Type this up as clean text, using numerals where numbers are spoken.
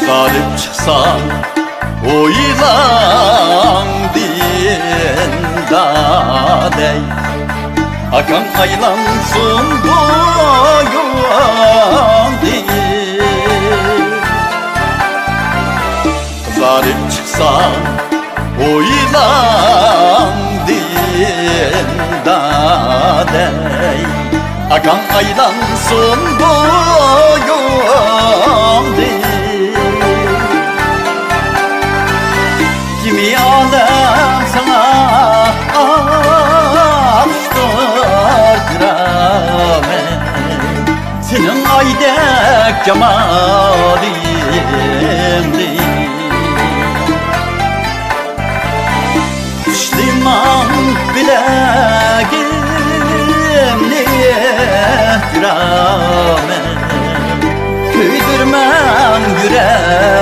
galip çıksan o ilan dindadey akan aylansın boyun değil. Galip çıksan o ilan dindadey akan aylansın boyun değil. Kimi alem sana açtırdıramam, senin aydek cemalindir. Düşliman bileğimni ehtiramam, köydürmem yüreğim.